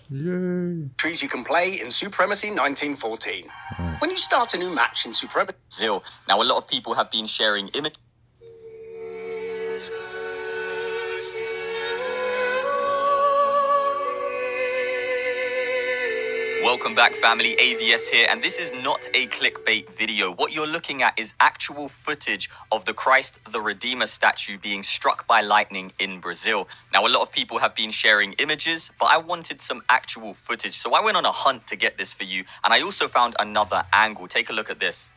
Yay. Trees you can play in Supremacy 1914. When you start a new match in Supremacy... Brazil. Now, a lot of people have been sharing images. Welcome back, family. AVS here, and this is not a clickbait video. What you're looking at is actual footage of the Christ the Redeemer statue being struck by lightning in Brazil. Now, a lot of people have been sharing images, but I wanted some actual footage, so I went on a hunt to get this for you, and I also found another angle. Take a look at this.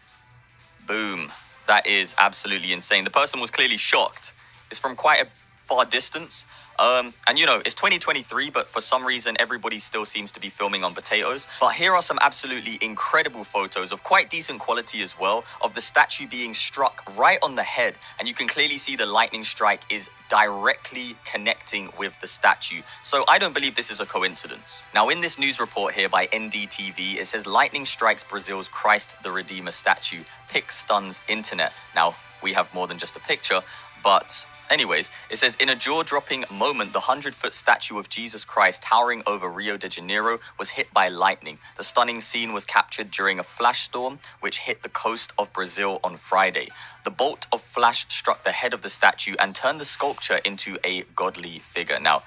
Boom. That is absolutely insane. The person was clearly shocked. It's from quite a far distance. And you know, it's 2023, but for some reason, everybody still seems to be filming on potatoes. But here are some absolutely incredible photos of quite decent quality as well, of the statue being struck right on the head. And you can clearly see the lightning strike is directly connecting with the statue. So I don't believe this is a coincidence. Now, in this news report here by NDTV, it says lightning strikes Brazil's Christ the Redeemer statue. Pic stuns internet. Now, we have more than just a picture, but anyways, it says, in a jaw-dropping moment, the 100-foot statue of Jesus Christ towering over Rio de Janeiro was hit by lightning. The stunning scene was captured during a flash storm, which hit the coast of Brazil on Friday. The bolt of flash struck the head of the statue and turned the sculpture into a godly figure. Now,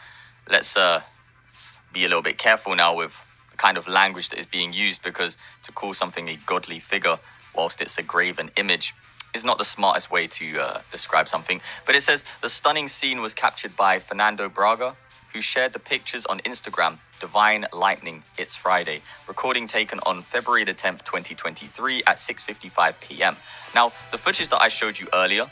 let's be a little bit careful now with the kind of language that is being used, because to call something a godly figure whilst it's a graven image is not the smartest way to describe something. But it says, the stunning scene was captured by Fernando Braga, who shared the pictures on Instagram. Divine lightning, it's Friday. Recording taken on February the 10th, 2023 at 6:55 p.m. Now, the footage that I showed you earlier,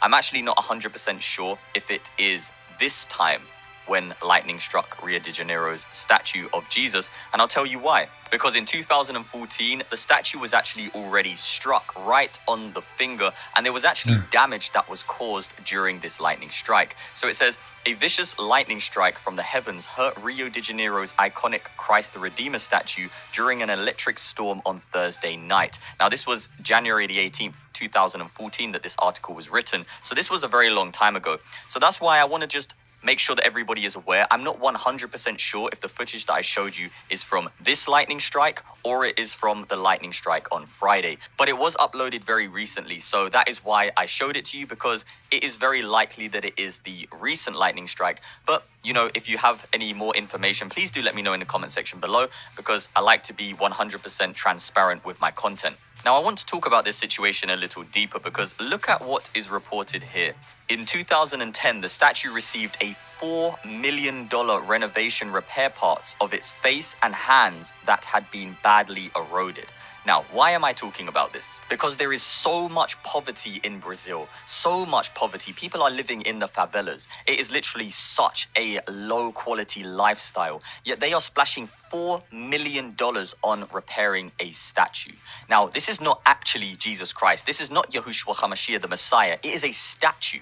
I'm actually not 100% sure if it is this time when lightning struck Rio de Janeiro's statue of Jesus, and I'll tell you why. Because in 2014, the statue was actually already struck right on the finger, and there was actually damage that was caused during this lightning strike. So it says, a vicious lightning strike from the heavens hurt Rio de Janeiro's iconic Christ the Redeemer statue during an electric storm on Thursday night. Now, this was January the 18th, 2014 that this article was written, so this was a very long time ago. So that's why I want to just make sure that everybody is aware. I'm not 100% sure if the footage that I showed you is from this lightning strike or it is from the lightning strike on Friday. But it was uploaded very recently, so that is why I showed it to you, because it is very likely that it is the recent lightning strike. But, you know, if you have any more information, please do let me know in the comment section below, because I like to be 100% transparent with my content. Now, I want to talk about this situation a little deeper, because look at what is reported here. In 2010, the statue received a $4 million renovation repair parts of its face and hands that had been badly eroded. Now, why am I talking about this? Because there is so much poverty in Brazil, so much poverty. People are living in the favelas. It is literally such a low quality lifestyle, yet they are splashing $4 million on repairing a statue. Now, this is not actually Jesus Christ. This is not Yahushua HaMashiach, the Messiah. It is a statue.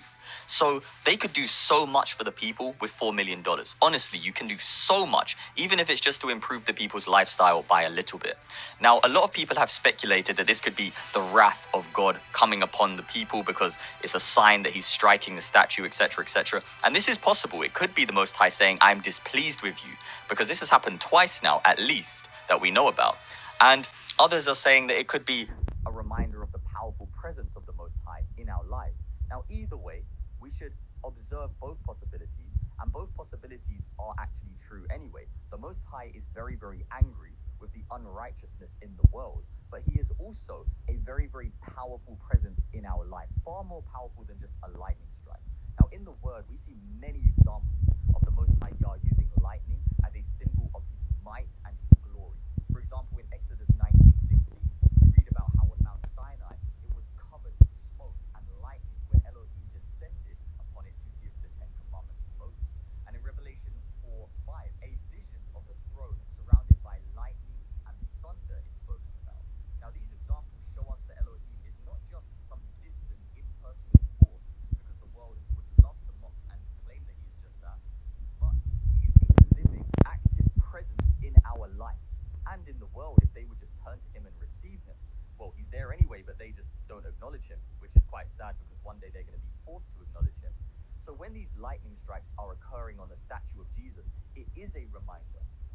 So they could do so much for the people with $4 million. Honestly, you can do so much, even if it's just to improve the people's lifestyle by a little bit. Now, a lot of people have speculated that this could be the wrath of God coming upon the people, because it's a sign that he's striking the statue, etc., etc. And this is possible. It could be the Most High saying, I'm displeased with you, because this has happened twice now, at least, that we know about. And others are saying that it could be a reminder of the powerful presence of the Most High in our lives. Now, either way, we should observe both possibilities, and both possibilities are actually true anyway. The Most High is very, very angry with the unrighteousness in the world, but he is also a very, very powerful presence in our life, far more powerful than just a lightning strike. Now, in the Word, we see many examples of the Most High Yah using lightning as a symbol of his might and his glory. For example, in Exodus 19:16, we read about how on Mount Sinai, it was covered with smoke and lightning when Elohim descended upon it to give the Ten Commandments to Moses. And in Revelation 4:5, a vision of the throne surrounded by lightning and thunder is spoken about. Now, these examples show us that Elohim is not just some distant, impersonal force, because the world would love to mock and claim that he is just that.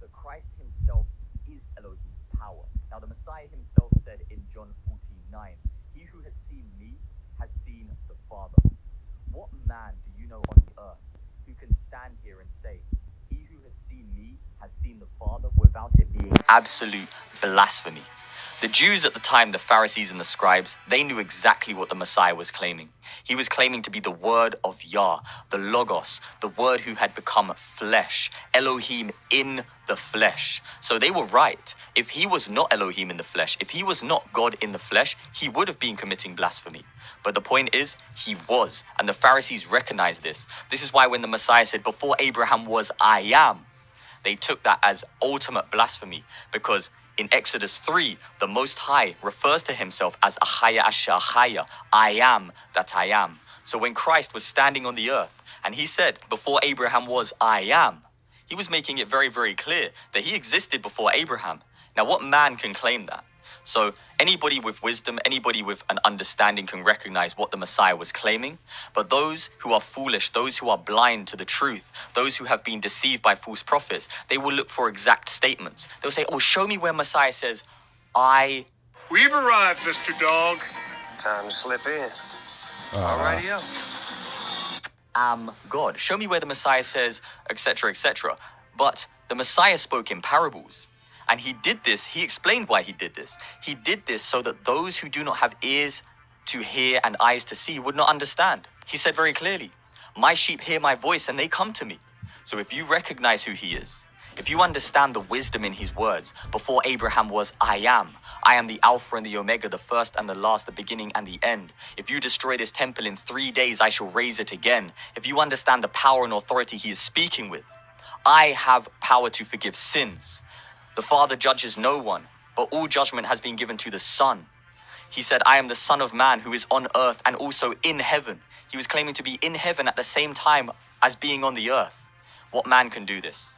that Christ himself is Elohim's power. Now, the Messiah himself said in John 14:9, "He who has seen me has seen the Father." What man do you know on the earth who can stand here and say, "He who has seen me has seen the Father," without it being absolute blasphemy? The Jews at the time, the Pharisees and the scribes, they knew exactly what the Messiah was claiming. He was claiming to be the word of Yah, the Logos, the word who had become flesh, Elohim in the flesh. So they were right. If he was not Elohim in the flesh, if he was not God in the flesh, he would have been committing blasphemy. But the point is, he was, and the Pharisees recognized this. This is why when the Messiah said, "Before Abraham was, I am," they took that as ultimate blasphemy, because in Exodus 3, the Most High refers to himself as Ahaya Asher Ahaya, I am that I am. So when Christ was standing on the earth and he said, "Before Abraham was, I am," he was making it very, very clear that he existed before Abraham. Now, what man can claim that? So anybody with wisdom, anybody with an understanding can recognize what the Messiah was claiming. But those who are foolish, those who are blind to the truth, those who have been deceived by false prophets, they will look for exact statements. They'll say, "Oh, show me where Messiah says, We've arrived, Mr. Dog. Time to slip in. Alrighty up. am God. Show me where the Messiah says, etc., etc." But the Messiah spoke in parables. And he did this, he explained why he did this. He did this so that those who do not have ears to hear and eyes to see would not understand. He said very clearly, "My sheep hear my voice and they come to me." So if you recognize who he is, if you understand the wisdom in his words, "Before Abraham was, I am the Alpha and the Omega, the first and the last, the beginning and the end. If you destroy this temple in 3 days, I shall raise it again." If you understand the power and authority he is speaking with, "I have power to forgive sins. The Father judges no one, but all judgment has been given to the Son." He said, "I am the Son of Man who is on earth and also in heaven." He was claiming to be in heaven at the same time as being on the earth. What man can do this?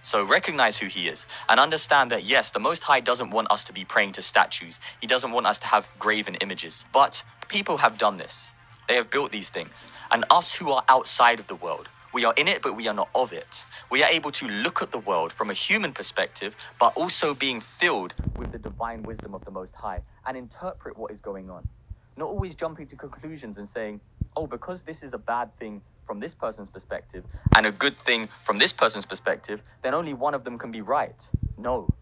So recognize who he is and understand that, yes, the Most High doesn't want us to be praying to statues. He doesn't want us to have graven images. But people have done this. They have built these things. And us who are outside of the world, we are in it, but we are not of it. We are able to look at the world from a human perspective, but also being filled with the divine wisdom of the Most High and interpret what is going on. Not always jumping to conclusions and saying, "Oh, because this is a bad thing from this person's perspective and a good thing from this person's perspective, then only one of them can be right." No,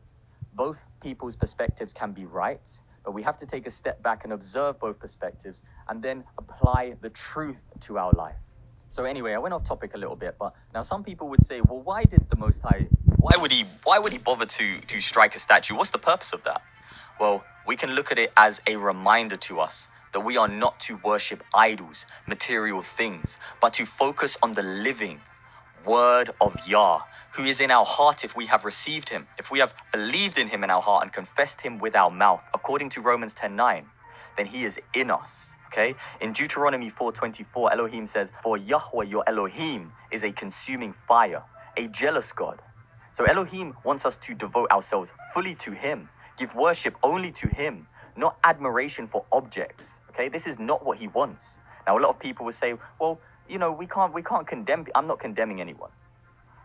both people's perspectives can be right, but we have to take a step back and observe both perspectives and then apply the truth to our life. So anyway, I went off topic a little bit, but now some people would say, "Well, why did the Most High, why would he bother to strike a statue? What's the purpose of that?" Well, we can look at it as a reminder to us that we are not to worship idols, material things, but to focus on the living word of Yah, who is in our heart if we have received him, if we have believed in him in our heart and confessed him with our mouth, according to Romans 10:9, then he is in us. Okay? In Deuteronomy 4:24, Elohim says, "For Yahweh your Elohim is a consuming fire, a jealous God." So Elohim wants us to devote ourselves fully to him, give worship only to him, not admiration for objects. Okay? This is not what he wants. Now, a lot of people will say, "Well, you know, we can't condemn." I'm not condemning anyone.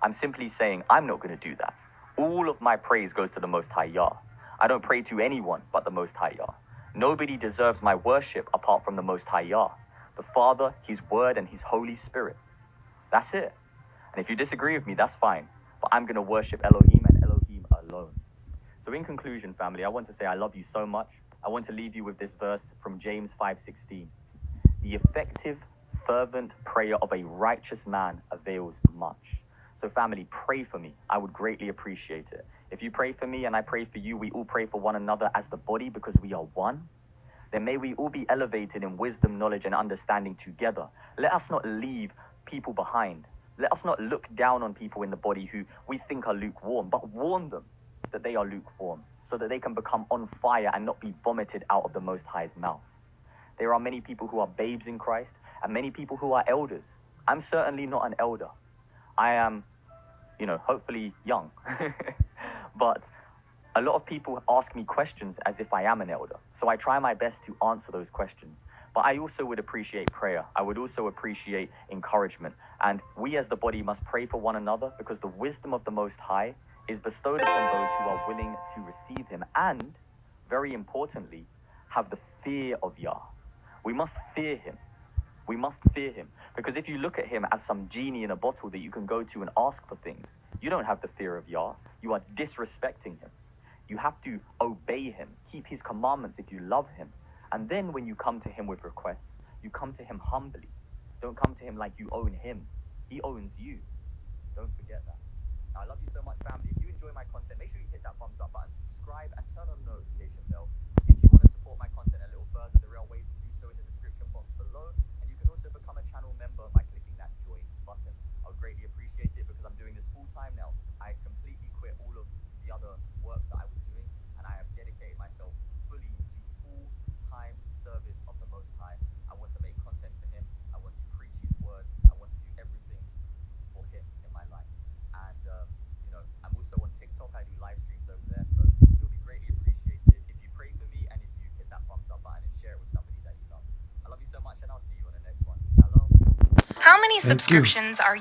I'm simply saying I'm not going to do that. All of my praise goes to the Most High Yah. I don't pray to anyone but the Most High Yah. Nobody deserves my worship apart from the Most High Yah, the Father, his Word, and his Holy Spirit. That's it. And if you disagree with me, that's fine. But I'm going to worship Elohim and Elohim alone. So in conclusion, family, I want to say I love you so much. I want to leave you with this verse from James 5:16. "The effective, fervent prayer of a righteous man avails much." So family, pray for me. I would greatly appreciate it. If you pray for me and I pray for you, we all pray for one another as the body because we are one. Then may we all be elevated in wisdom, knowledge, and understanding together. Let us not leave people behind. Let us not look down on people in the body who we think are lukewarm, but warn them that they are lukewarm so that they can become on fire and not be vomited out of the Most High's mouth. There are many people who are babes in Christ and many people who are elders. I'm certainly not an elder. I am, hopefully young. But a lot of people ask me questions as if I am an elder. So I try my best to answer those questions. But I also would appreciate prayer. I would also appreciate encouragement. And we as the body must pray for one another, because the wisdom of the Most High is bestowed upon those who are willing to receive him. And, very importantly, have the fear of Yah. We must fear him. We must fear him. Because if you look at him as some genie in a bottle that you can go to and ask for things, you don't have the fear of Yah. You are disrespecting him. You have to obey him, keep his commandments if you love him. And then when you come to him with requests, you come to him humbly. Don't come to him like you own him. He owns you. Don't forget that. Now, I love you so much, family. If you enjoy my content, make sure you hit that thumbs up button, subscribe, and turn on the notification bell. If you want to support my content a little further, there are ways to do so in the description box below. And you can also become a channel member by clicking that join button. I would greatly appreciate it, because I'm doing this full time now. I completely quit all of the other work that I was doing, and I have dedicated myself fully to full-time service of the Most High. I want to make content for him. I want to preach his word. I want to do everything for him in my life. And I'm also on TikTok. I do live streams over there, so it'll be greatly appreciated if you pray for me and if you hit that thumbs up button and share it with somebody that you love. I love you so much, and I'll see you on the next one. Shalom. How many Thank you. subscriptions are